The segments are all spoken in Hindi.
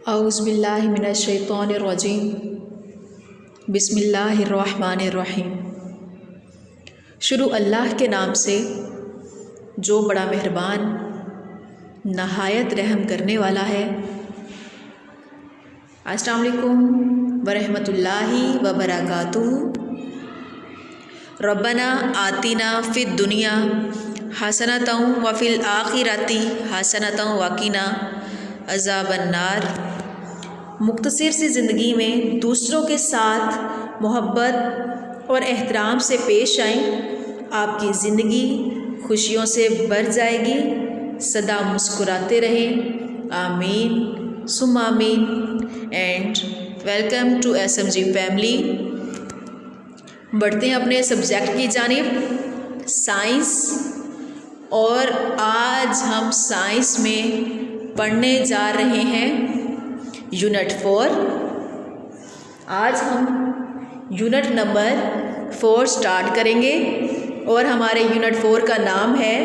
औज़ुबिल्लाहि मिनश्शैतानिर्रजीम बिस्मिल्लाहिर्रहमानिर्रहीम। शुरू अल्लाह के नाम से जो बड़ा मेहरबान नहायत रहम करने वाला है। अस्सलाम वालेकुम वरहमतुल्लाहि वबरकातुहू। रब्बना आतिना फ़िद दुनिया हसनतौ व फ़िल आखिरति हसनतौ वक़िना अज़ाबन्नार। मुख्तसर सी ज़िंदगी में दूसरों के साथ मोहब्बत और एहतराम से पेश आएं, आपकी ज़िंदगी खुशियों से भर जाएगी। सदा मुस्कुराते रहें। आमीन सुम आमीन। And welcome to SMG family. बढ़ते हैं अपने सब्जेक्ट की जानिब, साइंस। और आज हम साइंस में पढ़ने जा रहे हैं यूनिट 4। आज हम यूनिट नंबर 4 स्टार्ट करेंगे और हमारे यूनिट 4 का नाम है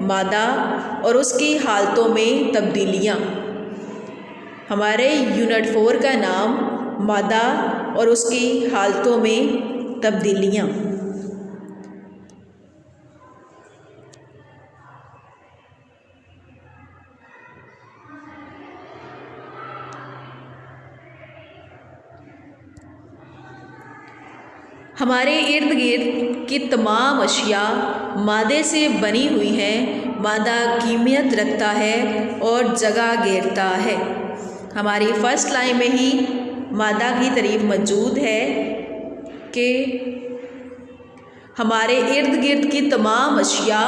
मादा और उसकी हालतों में तब्दीलियाँ। हमारे यूनिट 4 का नाम मादा और उसकी हालतों में तब्दीलियाँ। हमारे इर्द गिर्द की तमाम अशिया मादे से बनी हुई हैं। मादा कीमियत रखता है और जगह घेरता है। हमारी फर्स्ट लाइन में ही मादा की तारीफ मौजूद है कि हमारे इर्द गिर्द की तमाम अशिया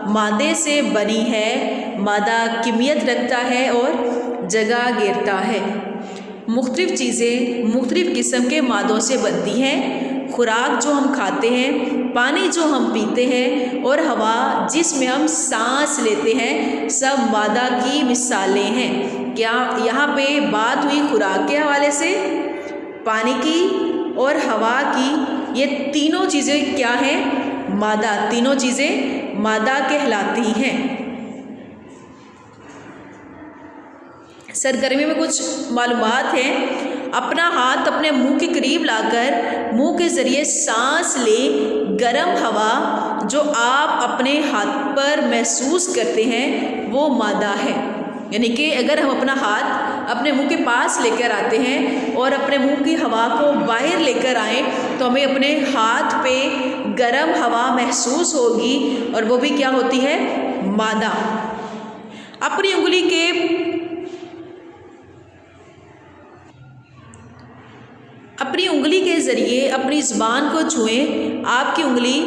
मादे से बनी है। मादा कीमियत रखता है और जगह घेरता है। मुख्तलिफ़ चीज़ें मुख्तलिफ़ किस्म के मादों से बनती हैं। खुराक जो हम खाते हैं, पानी जो हम पीते हैं और हवा जिसमें हम सांस लेते हैं, सब मादा की मिसालें हैं। क्या यहाँ पे बात हुई खुराक के हवाले से, पानी की और हवा की। ये तीनों चीज़ें क्या हैं? मादा। तीनों चीज़ें मादा कहलाती हैं। सरगर्मी में कुछ मालूमात हैं। अपना हाथ अपने मुंह के करीब लाकर मुंह के ज़रिए सांस लें। गर्म हवा जो आप अपने हाथ पर महसूस करते हैं वो मादा है। यानी कि अगर हम अपना हाथ अपने मुंह के पास लेकर आते हैं और अपने मुंह की हवा को बाहर लेकर आएँ तो हमें अपने हाथ पे गर्म हवा महसूस होगी और वो भी क्या होती है? मादा। अपनी उंगली के ज़रिए अपनी ज़ुबान को छुएं। आपकी उंगली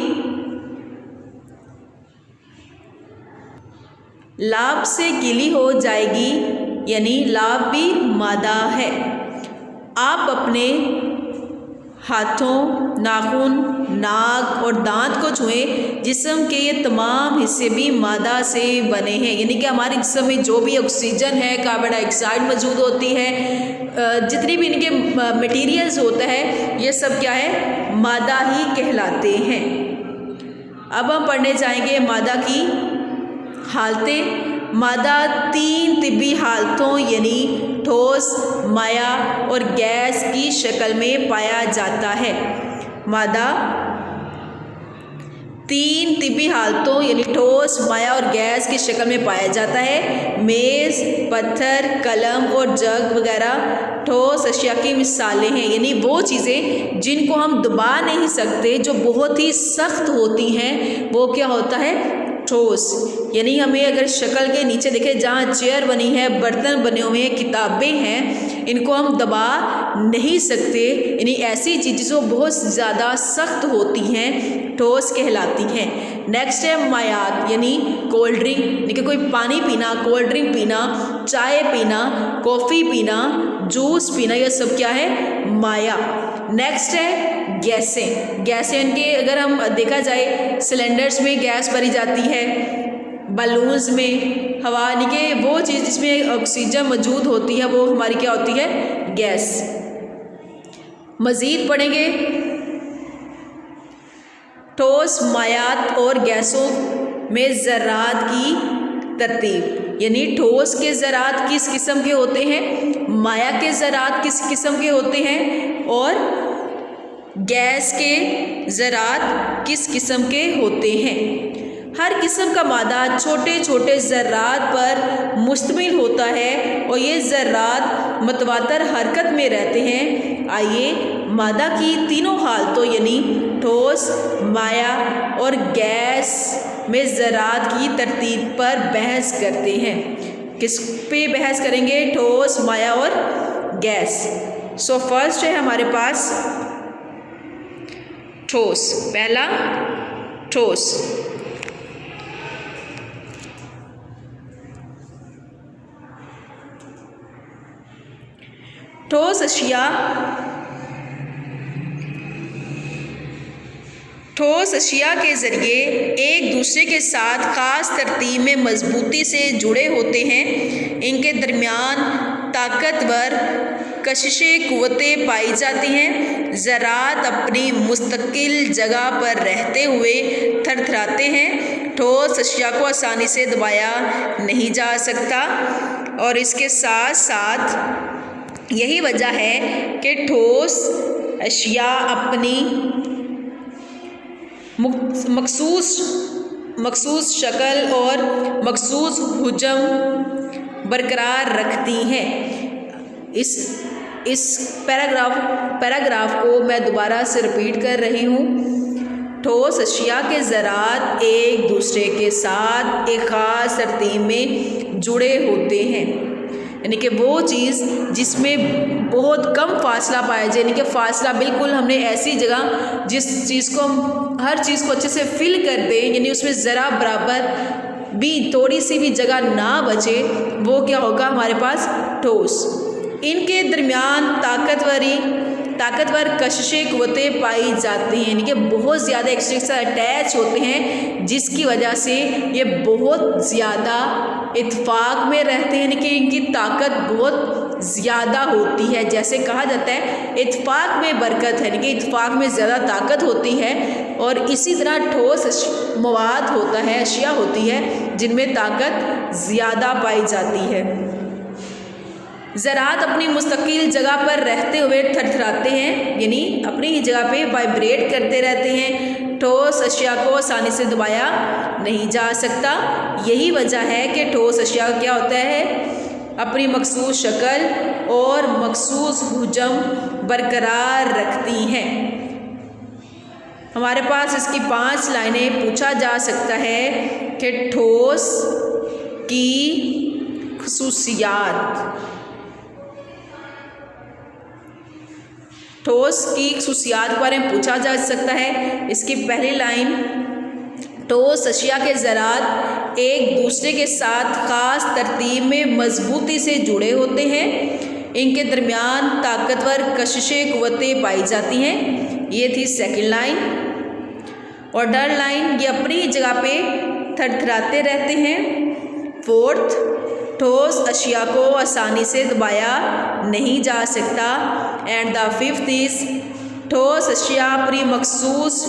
लाब से गीली हो जाएगी, यानी लाब भी मादा है। आप अपने हाथों, नाखून, नाक और दांत को छुएं। जिस्म के ये तमाम हिस्से भी मादा से बने हैं। यानी कि हमारे जिस्म में जो भी ऑक्सीजन है, कार्बन डाइऑक्साइड मौजूद होती है, जितनी भी इनके मटेरियल्स होता है, ये सब क्या है? मादा ही कहलाते हैं। अब हम पढ़ने जाएंगे मादा की हालतें। मादा 3 तिब्बी हालतों यानी ठोस, माया और गैस की शक्ल में पाया जाता है। मादा 3 तिब्बी हालतों यानी ठोस, माया और गैस की शक्ल में पाया जाता है। मेज़, पत्थर, कलम और जग वगैरह ठोस अशिया की मिसालें हैं। यानी वो चीज़ें जिनको हम दबा नहीं सकते, जो बहुत ही सख्त होती हैं, वो क्या होता है? ठोस। यानी हमें अगर शक्ल के नीचे देखें, जहाँ चेयर बनी है, बर्तन बने हुए हैं, किताबें हैं, इनको हम दबा नहीं सकते। यानी ऐसी चीज़ें जो बहुत ज़्यादा सख्त होती हैं ठोस कहलाती हैं। नेक्स्ट है मायात, यानी कोल्ड ड्रिंक, यानी कि कोई पानी पीना, कोल्ड ड्रिंक पीना, चाय पीना, कॉफ़ी पीना, जूस पीना, ये सब क्या है? माया। नेक्स्ट है गैसें। गैसें इनके अगर हम देखा जाए, सिलेंडर्स में गैस भरी जाती है, बलून्स में हवा, यानी कि वो चीज़ जिसमें ऑक्सीजन मौजूद होती है वो हमारी क्या होती है? गैस। मज़ीद पढ़ेंगे ठोस, मायात और गैसों में ज़र्रात की तरतीब, यानी ठोस के ज़रात किस किस्म के होते हैं, माया के ज़रात किस किस्म के होते हैं, और गैस के ज़रात किस किस्म के होते हैं। हर किस्म का मादा छोटे छोटे ज़र्रात पर मुश्तमिल होता है और ये ज़र्रात मतवातर हरकत में रहते हैं। आइए मादा की तीनों हालतों यानी ठोस, माया और गैस में ज़रात की तरतीब पर बहस करते हैं। किस पे बहस करेंगे, ठोस, माया और गैस। सो फर्स्ट है हमारे पास ठोस। पहला ठोस। ठोस अशिया के ज़रिए एक दूसरे के साथ ख़ास तरतीब में मजबूती से जुड़े होते हैं। इनके दरमियान ताकतवर कशिशें क़ुव्वतें पाई जाती हैं। ज़रात अपनी मुस्तकिल जगह पर रहते हुए थरथराते हैं। ठोस अशिया को आसानी से दबाया नहीं जा सकता और इसके साथ साथ यही वजह है कि ठोस अशिया अपनी मखसूस शक्ल और मखसूस हुजम बरकरार रखती हैं। इस पैराग्राफ को मैं दोबारा से रिपीट कर रही हूँ। ठोस अशिया के ज़रात एक दूसरे के साथ एक ख़ास तरतीब में जुड़े होते हैं, यानी कि वो चीज़ जिसमें बहुत कम फासला पाया जाए, यानी कि फ़ासला बिल्कुल हमने ऐसी जगह जिस चीज़ को हम हर चीज़ को अच्छे से फिल कर दें, यानी उसमें ज़रा बराबर भी थोड़ी सी भी जगह ना बचे, वो क्या होगा हमारे पास, ठोस। इनके दरमियान ताकतवर कशिशें क़ुव्वतें पाई जाती हैं, यानी कि बहुत ज़्यादा एक दूसरे से अटैच होते हैं, जिसकी वजह से ये बहुत ज़्यादा इत्तेफाक में रहते हैं, यानी कि इनकी ताकत बहुत ज़्यादा होती है। जैसे कहा जाता है इत्तेफाक में बरकत है, यानी कि इत्तेफाक में ज़्यादा ताकत होती है। और इसी तरह ठोस मवाद होता है, अशिया होती है जिनमें ताकत ज़्यादा पाई जाती है। ज़रात अपनी मुस्तकिल जगह पर रहते हुए थरथराते हैं, यानी अपनी ही जगह पे वाइब्रेट करते रहते हैं। ठोस अशिया को आसानी से दबाया नहीं जा सकता। यही वजह है कि ठोस अशिया क्या होता है, अपनी मखसूस शक्ल और मखसूस हुजम बरकरार रखती हैं। हमारे पास इसकी 5 लाइनें पूछा जा सकता है कि ठोस की खसूसियात। ठोस की खसूसियात के बारे में पूछा जा सकता है। इसकी पहली लाइन, ठोस अशिया के ज़रात एक दूसरे के साथ ख़ास तरतीब में मजबूती से जुड़े होते हैं। इनके दरमियान ताकतवर कशिशें क़ुव्वतें पाई जाती हैं। ये थी सेकंड लाइन। और थर्ड लाइन, ये अपनी जगह पे थरथराते रहते हैं। फोर्थ, ठोस अशिया को आसानी से दबाया नहीं जा सकता। एंड द फिफ्थ इज़, ठोस अशिया अपनी मखसूस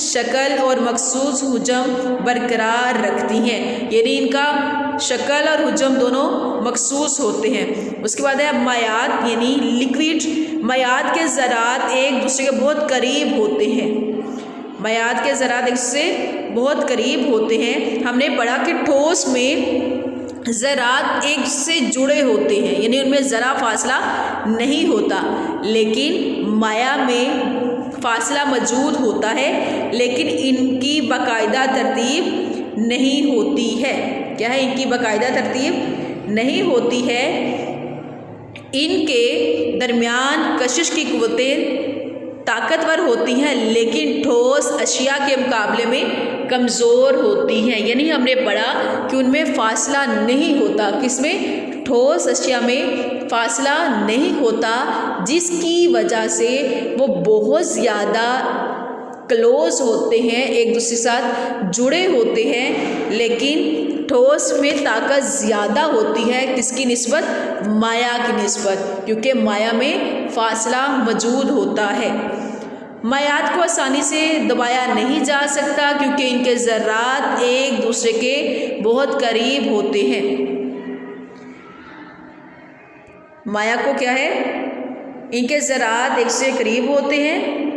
शक्ल और मखसूस हुजम बरकरार रखती हैं, यानी इनका शक्ल और हुजम दोनों मखसूस होते हैं। उसके बाद है मायात, यानी लिक्विड। मायात के ज़रात एक दूसरे के बहुत करीब होते हैं। मायात के ज़रात एक दूसरे से बहुत करीब होते हैं। हमने पढ़ा कि ठोस में ज़रात एक से जुड़े होते हैं, यानी उनमें ज़रा फासला नहीं होता, लेकिन माया में फासला मौजूद होता है, लेकिन इनकी बाकायदा तरतीब नहीं होती है। क्या है, इनकी बाकायदा तरतीब नहीं होती है। इनके दरमियान कशिश की क़ुव्वतें ताकतवर होती हैं, लेकिन ठोस अशिया के मुकाबले में कमज़ोर होती हैं, यानी हमने पढ़ा कि उनमें फ़ासला नहीं होता। किसमें, ठोस अशिया में फ़ासला नहीं होता, जिसकी वजह से वो बहुत ज़्यादा क्लोज़ होते हैं, एक दूसरे के साथ जुड़े होते हैं। लेकिन ठोस में ताकत ज़्यादा होती है, किसकी निस्बत, माया की निस्बत, क्योंकि माया में फ़ासला मौजूद होता है। मायात को आसानी से दबाया नहीं जा सकता क्योंकि इनके ज़र्रात एक दूसरे के बहुत करीब होते हैं। माया को क्या है, इनके ज़र्रात एक से करीब होते हैं।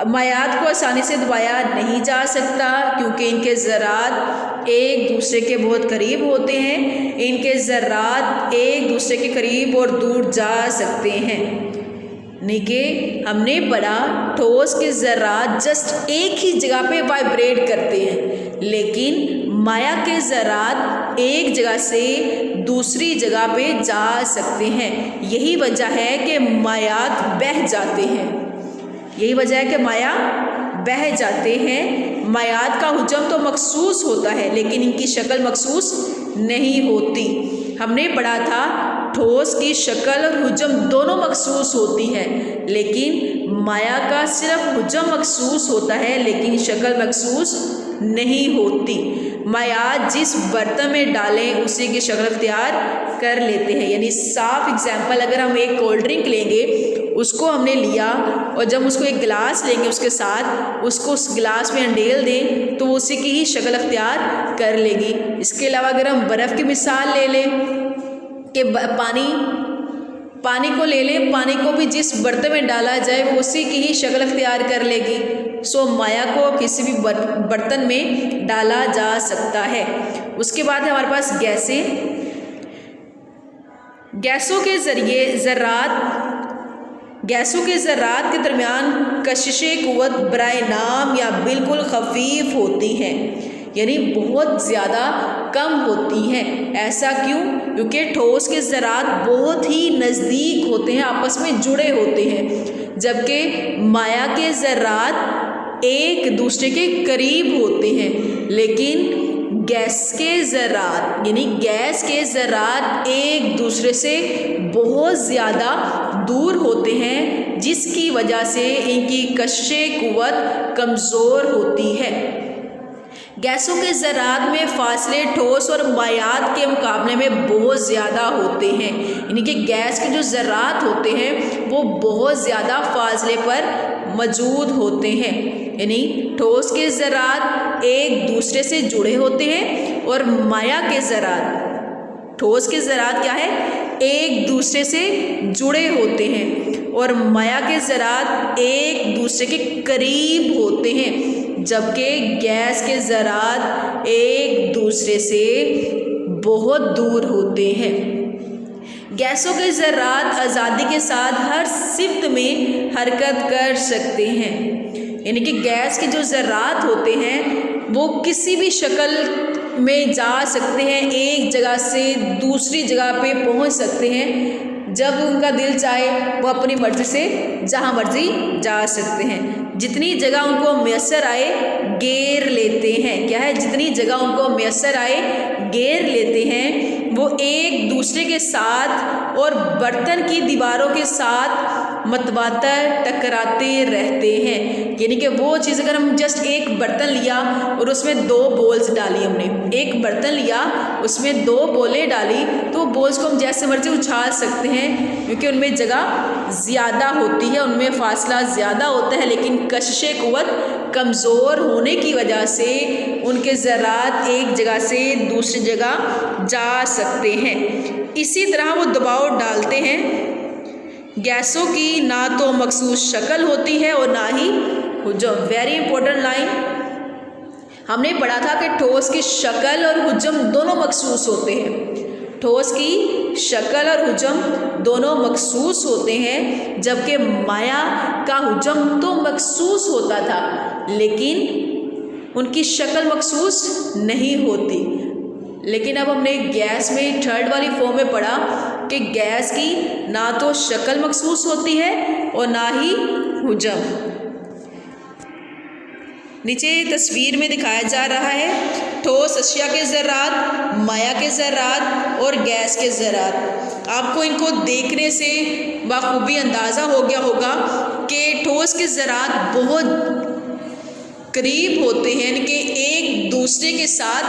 मायात को आसानी से दबाया नहीं जा सकता क्योंकि इनके ज़र्रात एक दूसरे के बहुत करीब होते हैं। इनके ज़र्रात एक दूसरे के करीब और दूर जा सकते हैं। नीचे हमने पढ़ा ठोस के ज़र्रात जस्ट एक ही जगह पे वाइब्रेट करते हैं, लेकिन माया के ज़र्रात एक जगह से दूसरी जगह पे जा सकते हैं। यही वजह है कि मायात बह जाते हैं। यही वजह है कि माया बह जाते हैं। मायात का हुजम तो मखसूस होता है लेकिन इनकी शक्ल मखसूस नहीं होती। हमने पढ़ा था ठोस की शक्ल और हुजम दोनों मखसूस होती है, लेकिन माया का सिर्फ हुजम मखसूस होता है लेकिन शक्ल मखसूस नहीं होती। मायात जिस बर्तन में डालें उसी की शक्ल अख्तियार कर लेते हैं। यानी साफ एग्जाम्पल, अगर हम एक कोल्ड ड्रिंक लेंगे, उसको हमने लिया और जब उसको एक गिलास लेंगे उसके साथ उसको उस गिलास में अंडेल दें तो वो उसी की ही शक्ल अख्तियार कर लेगी। इसके अलावा अगर हम बर्फ़ की मिसाल ले लें कि पानी को ले लें, पानी को भी जिस बर्तन में डाला जाए वो उसी की ही शक्ल अख्तियार कर लेगी। सो माया को किसी भी बर्तन में डाला जा सकता है। उसके बाद है हमारे पास गैसें। गैसों के ज़र्रात के दरमियान कशिशे क़ुव्वत बराए नाम या बिल्कुल खफीफ होती हैं, यानी बहुत ज़्यादा कम होती हैं। ऐसा क्यों? क्योंकि ठोस के ज़र्रात बहुत ही नज़दीक होते हैं, आपस में जुड़े होते हैं, जबकि माया के ज़र्रात एक दूसरे के करीब होते हैं। लेकिन गैस के ज़र्रात एक दूसरे से बहुत ज़्यादा दूर होते हैं, जिसकी वजह से इनकी कशिशे क़ुव्वत कमज़ोर होती है। गैसों के ज़र्रात में फासले ठोस और मायात के मुकाबले में बहुत ज़्यादा होते हैं। यानी कि गैस के जो ज़र्रात होते हैं वो बहुत ज़्यादा फासले पर मौजूद होते हैं। यानी ठोस के ज़र्रात एक दूसरे से जुड़े होते हैं और माया के ज़र्रात, ठोस के ज़र्रात क्या है, एक दूसरे से जुड़े होते हैं और माया के ज़र्रात एक दूसरे के करीब होते हैं, जबकि गैस के ज़र्रात एक दूसरे से बहुत दूर होते हैं। गैसों के ज़र्रात आज़ादी के साथ हर सिमत में हरकत कर सकते हैं। यानी कि गैस के जो ज़र्रात होते हैं वो किसी भी शक्ल में जा सकते हैं, एक जगह से दूसरी जगह पे पहुंच सकते हैं। जब उनका दिल चाहे वो अपनी मर्ज़ी से जहां मर्ज़ी जा सकते हैं। जितनी जगह उनको मैसर आए घेर लेते हैं। क्या है? जितनी जगह उनको मैसर आए घेर लेते हैं। वो एक दूसरे के साथ और बर्तन की दीवारों के साथ मतवातर टकराते रहते हैं। यानी कि वो चीज़, अगर हम जस्ट एक बर्तन लिया और उसमें 2 बॉल्स डाली, हमने एक बर्तन लिया उसमें 2 बॉलें डाली, तो बॉल्स को हम जैसे मर्जी उछाल सकते हैं क्योंकि उनमें जगह ज़्यादा होती है, उनमें फासला ज़्यादा होता है, लेकिन कशिशे क़ुव्वत कमज़ोर होने की वजह से उनके ज़र्रात एक जगह से दूसरी जगह जा सकते हैं। इसी तरह वो दबाव डालते हैं। गैसों की ना तो मखसूस शक्ल होती है और ना ही हुजम। वेरी इंपॉर्टेंट लाइन, हमने पढ़ा था कि ठोस की शक्ल और हुजम दोनों मखसूस होते हैं। ठोस की शक्ल और हुजम दोनों मखसूस होते हैं, जबकि माया का हुजम तो मखसूस होता था लेकिन उनकी शक्ल मखसूस नहीं होती। लेकिन अब हमने गैस में थर्ड वाली फॉर्म में पढ़ा कि गैस की ना तो शक्ल मखसूस होती है और ना ही हुजम। नीचे तस्वीर में दिखाया जा रहा है ठोस अशिया के ज़र्रात, माया के ज़र्रात और गैस के ज़र्रात। आपको इनको देखने से बाखूबी अंदाज़ा हो गया होगा कि ठोस के ज़र्रात बहुत करीब होते हैं, यानी कि एक दूसरे के साथ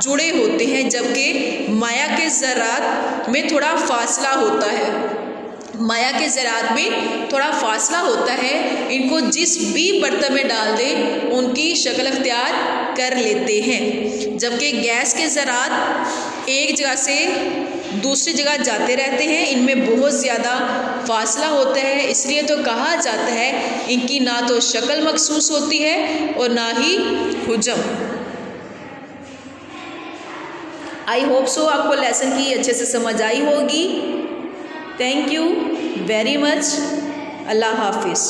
जुड़े होते हैं, जबकि माया के ज़र्रात में थोड़ा फासला होता है। माया के ज़रात में थोड़ा फासला होता है, इनको जिस भी बर्तन में डाल दें उनकी शक्ल अख्तियार कर लेते हैं। जबकि गैस के ज़रात एक जगह से दूसरी जगह जाते रहते हैं, इनमें बहुत ज़्यादा फासला होता है, इसलिए तो कहा जाता है इनकी ना तो शक्ल मखसूस होती है और ना ही हुजम। आई होप सो आपको लेसन की अच्छे से समझ आई होगी। Thank you very much. अल्लाह हाफिज़।